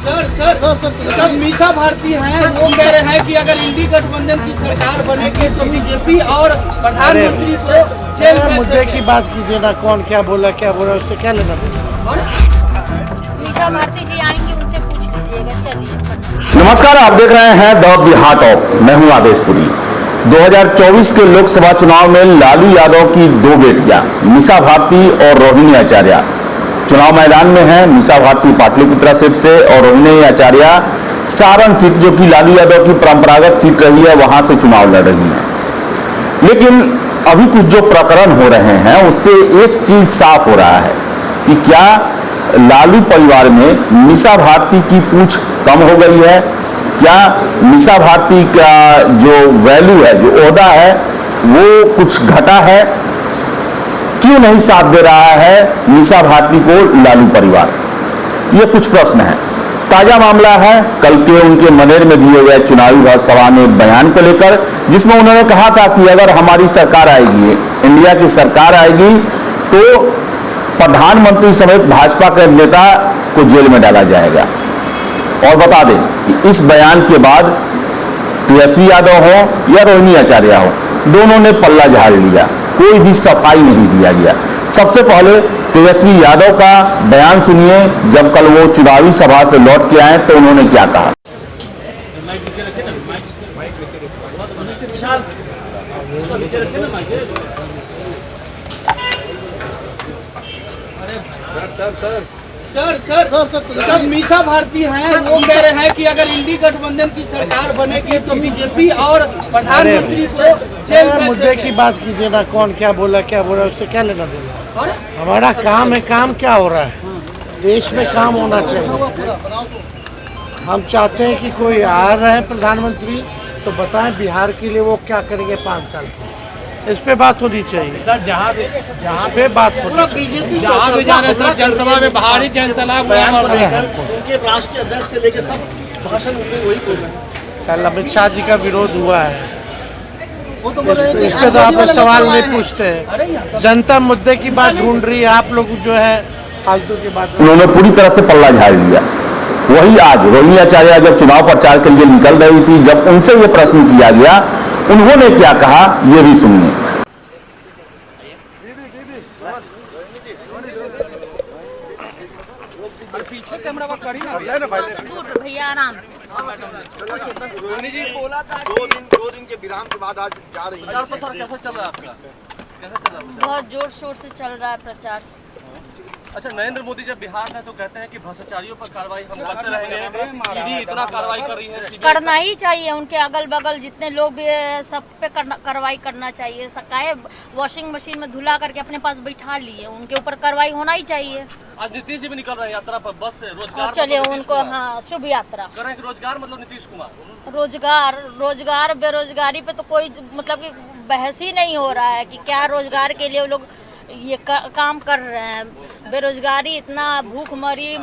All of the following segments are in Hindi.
सर मीसा भारती हैं, वो कह रहे हैं कि अगर इंडी गठबंधन की सरकार बनेगी तो बीजेपी और प्रधानमंत्री को जेल में मुद्दे की बात कीजिए ना, कौन क्या बोला उससे क्या लेना देना। मीसा भारती जी आएंगे, उनसे पूछ लीजिएगा। चलिए। नमस्कार, आप देख रहे हैं द बिहार टॉप। मैं हूं आदेशपुरी। 2024 के लोकसभा चुनाव में लालू यादव की दो बेटियां मीसा भारती और रोहिणी आचार्य चुनाव मैदान में हैं। मीसा भारती पाटलिपुत्रा सीट से और रोहिणी आचार्य सारण सीट, जो कि लालू यादव की परंपरागत सीट रही है, वहां से चुनाव लड़ रही हैं। लेकिन अभी कुछ जो प्रकरण हो रहे हैं उससे एक चीज साफ हो रहा है कि क्या लालू परिवार में मीसा भारती की पूछ कम हो गई है, क्या मीसा भारती का जो वैल्यू है, जो ओहदा है, वो कुछ घटा है, क्यों नहीं साथ दे रहा है मीसा भारती को लालू परिवार। ये कुछ प्रश्न हैं। ताजा मामला है कल के उनके मनेर में दिए गए चुनावी सभा में बयान को लेकर, जिसमें उन्होंने कहा था कि अगर हमारी सरकार आएगी, इंडिया की सरकार आएगी, तो प्रधानमंत्री समेत भाजपा के नेता को जेल में डाला जाएगा। और बता दें कि इस बयान के बाद तेजस्वी यादव हो या रोहिणी आचार्य हो, दोनों ने पल्ला झाड़ लिया, कोई भी सफाई नहीं दिया गया। सबसे पहले तेजस्वी यादव का बयान सुनिए, जब कल वो चुनावी सभा से लौट के आए तो उन्होंने क्या कहा। सर मीसा भारती हैं, वो कह रहे हैं कि अगर इंडी गठबंधन की सरकार बनेगी तो बीजेपी और प्रधानमंत्री को जेल में। मुद्दे की बात कीजिए ना, कौन क्या बोला उससे क्या लेना देना। हमारा काम है, काम क्या हो रहा है, देश में काम होना चाहिए। हम चाहते हैं कि कोई आ रहे हैं प्रधानमंत्री तो बताएं बिहार के लिए वो क्या करेंगे 5 साल की, इस पे बात होनी चाहिए सर। जहाँ पे बात होनी चाहिए, जहाँ भी जाना सर, जनसभा में बाहरी जनसलाह उनके राष्ट्रीय अध्यक्ष से लेकर सब भाषण वही कर रहे हैं। कल अमित शाह जी का विरोध हुआ है, इस पे तो आप सवाल नहीं पूछते हैं। जनता मुद्दे की बात ढूंढ रही है, आप लोग जो है फालतू की बात। उन्होंने पूरी तरह से पल्ला झाड़ लिया। वही आज रोहिणी आचार्य जब चुनाव प्रचार के लिए निकल रही थी, जब उनसे ये प्रश्न किया गया, उन्होंने क्या कहा ये भी सुनिए। पीछे कैमरा करी ना भैया, आराम से। दो दिन के विराम के बाद आज जा रही है। कैसा चल रहा है आपका? बहुत जोर शोर से चल रहा है प्रचार। अच्छा, नरेंद्र मोदी जब बिहार है तो कहते हैं कि भ्रष्टाचारियों पर कार्रवाई हम करते रहेंगे। ईडी इतना कार्रवाई कर रही है, करना ही चाहिए। उनके अगल बगल जितने लोग भी सब पे कार्रवाई करना चाहिए। सकाए वॉशिंग मशीन में धुला करके अपने पास बैठा लिए, उनके ऊपर कार्रवाई होना ही चाहिए। आज नीतीश जी भी निकल रहे हैं यात्रा पर, बस से रोजगार। चलिए उनको, हाँ, शुभ यात्रा करें कि रोजगार मतलब नीतीश कुमार। रोजगार बेरोजगारी पे तो कोई मतलब कि बहस ही नहीं हो रहा है कि क्या रोजगार के लिए वो लोग ये काम कर रहे हैं। बेरोजगारी इतना, भूखमरी,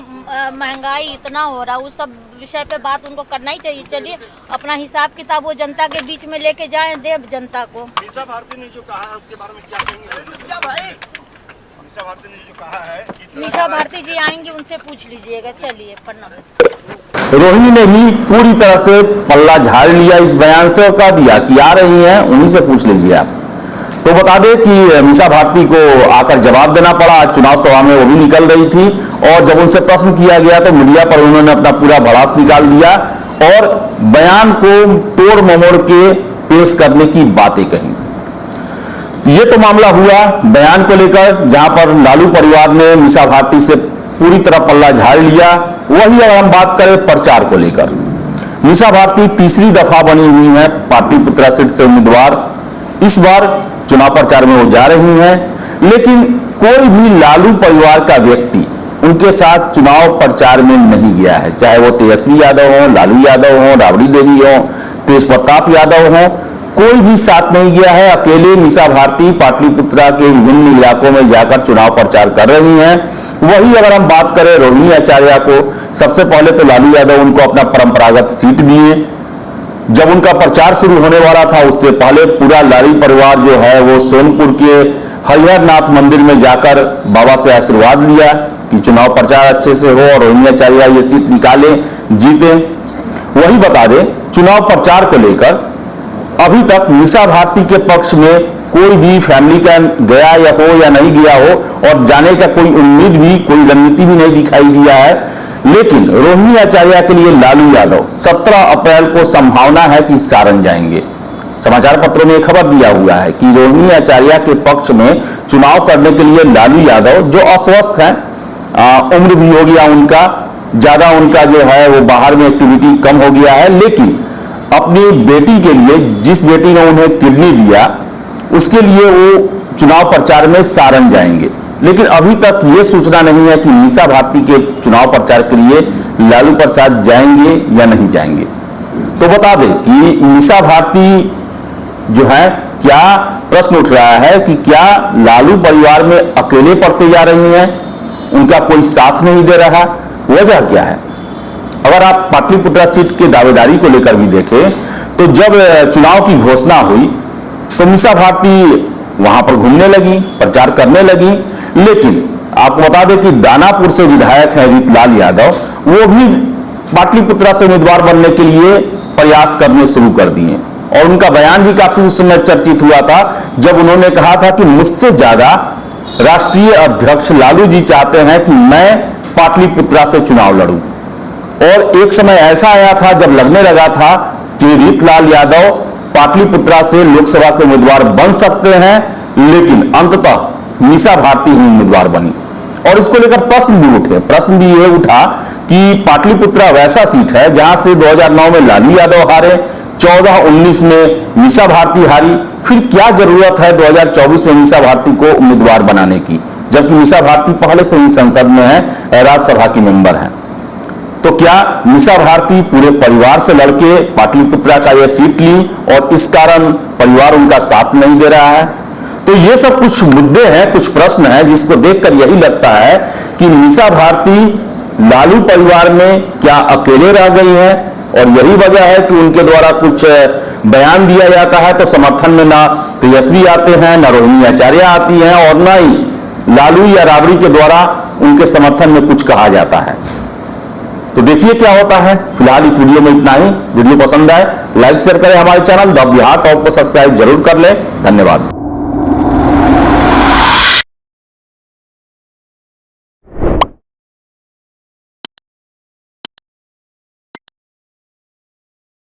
महंगाई इतना हो रहा है, उस सब विषय पे बात उनको करना ही चाहिए। चलिए अपना हिसाब किताब वो जनता के बीच में लेके जाएं, दे जनता को। मीसा भारती ने जो कहा है उसके बारे में क्या कहेंगे? मीसा भारती ने जो कहा है, मीसा भारती जी आएंगे, उनसे पूछ लीजिएगा। चलिए, प्रणाम। रोहिणी ने भी पूरी तरह से पल्ला झाड़ लिया इस बयान से और कह दिया कि आ रही हैं, उन्हीं से पूछ लीजिए आप। तो बता दें कि मीसा भारती को आकर जवाब देना पड़ा। आज चुनाव सभा में वो भी निकल रही थी और जब उनसे प्रश्न किया गया तो मीडिया पर उन्होंने अपना पूरा भड़ास निकाल दिया और बयान को तोड़ ममोड़ के पेश करने की बातें कही। ये तो मामला हुआ बयान को लेकर, जहां पर लालू परिवार ने मीसा भारती से पूरी तरह पल्ला झाड़ लिया। वही अगर हम बात करें प्रचार को लेकर, मीसा भारती तीसरी दफा बनी हुई है पाटलिपुत्रा सीट से उम्मीदवार। इस बार चुनाव प्रचार में वो जा रही हैं, लेकिन कोई भी लालू परिवार का व्यक्ति उनके साथ चुनाव प्रचार में नहीं गया है, चाहे वो तेजस्वी यादव हो, लालू यादव हो, राबड़ी देवी हो, तेज प्रताप यादव हो, कोई भी साथ नहीं गया है। अकेले मीसा भारती पाटलिपुत्रा के विभिन्न इलाकों में जाकर चुनाव प्रचार कर रही हैं। वही अगर हम बात करें रोहिणी आचार्य को, सबसे पहले तो लालू यादव उनको अपना परंपरागत सीट दिए। जब उनका प्रचार शुरू होने वाला था उससे पहले पूरा लालू परिवार जो है वो सोनपुर के हरिहर नाथ मंदिर में जाकर बाबा से आशीर्वाद लिया। कि चुनाव प्रचार अच्छे से हो और रोहिणी आचार्य ये सीट निकाले, जीते। वही बता दें, चुनाव प्रचार को लेकर अभी तक मीसा भारती के पक्ष में कोई भी फैमिली का गया या हो या नहीं गया हो और जाने का कोई उम्मीद भी, कोई रणनीति भी नहीं दिखाई दिया है। लेकिन रोहिणी आचार्य के लिए लालू यादव 17 अप्रैल को संभावना है कि सारण जाएंगे। समाचार पत्रों में खबर दिया हुआ है कि रोहिणी आचार्य के पक्ष में चुनाव करने के लिए लालू यादव, जो अस्वस्थ हैं, उम्र भी हो गया उनका, ज्यादा उनका जो है वो बाहर में एक्टिविटी कम हो गया है, लेकिन अपनी बेटी के लिए, जिस बेटी ने उन्हें किडनी दिया, उसके लिए वो चुनाव प्रचार में सारण जाएंगे। लेकिन अभी तक ये सूचना नहीं है कि मीसा भारती के चुनाव प्रचार के लिए लालू प्रसाद जाएंगे या नहीं जाएंगे। तो बता दें कि मीसा भारती जो है, क्या प्रश्न उठ रहा है कि क्या लालू परिवार में अकेले पड़ते जा रही हैं, उनका कोई साथ नहीं दे रहा, वजह क्या है? अगर आप पाटलिपुत्रा सीट के दावेदारी को लेकर भी देखें तो जब चुनाव की घोषणा हुई तो मीसा भारती वहां पर घूमने लगी, प्रचार करने लगी। लेकिन आपको बता दें कि दानापुर से विधायक हैं रीतलाल यादव, वो भी पाटलिपुत्रा से उम्मीदवार बनने के लिए प्रयास करने शुरू कर दिए और उनका बयान भी काफी उस समय चर्चित हुआ था, जब उन्होंने कहा था कि मुझसे ज्यादा राष्ट्रीय अध्यक्ष लालू जी चाहते हैं कि मैं पाटलिपुत्रा से चुनाव लड़ूं। और एक समय ऐसा आया था जब लगने लगा था कि रीतलाल यादव पाटलिपुत्रा से लोकसभा के उम्मीदवार बन सकते हैं, लेकिन अंततः मीसा भारती ही उम्मीदवार बनी। और इसको लेकर प्रश्न भी उठे। प्रश्न भी ये उठा कि पाटलिपुत्रा वैसा सीट है जहां से 2009 में लालू यादव हारे, 14-19 में मीसा भारती हारी, फिर क्या जरूरत है 2024 में मीसा भारती को उम्मीदवार बनाने की, जबकि मीसा भारती पहले से ही संसद में है, राज्यसभा की मेंबर है। तो क्या मीसा भारती पूरे परिवार से लड़के पाटलिपुत्रा का यह सीट ली और इस कारण परिवार उनका साथ नहीं दे रहा है? तो ये सब कुछ मुद्दे हैं, कुछ प्रश्न हैं, जिसको देखकर यही लगता है कि मीसा भारती लालू परिवार में क्या अकेले रह गई हैं और यही वजह है कि उनके द्वारा कुछ बयान दिया जाता है तो समर्थन में ना तेजस्वी आते हैं, ना रोहिणी आचार्य आती हैं और ना ही लालू या राबड़ी के द्वारा उनके समर्थन में कुछ कहा जाता है। तो देखिए क्या होता है। फिलहाल इस वीडियो में इतना ही। वीडियो पसंद आए लाइक शेयर करें, हमारे चैनल द बिहार टॉप को सब्सक्राइब जरूर कर लें। धन्यवाद।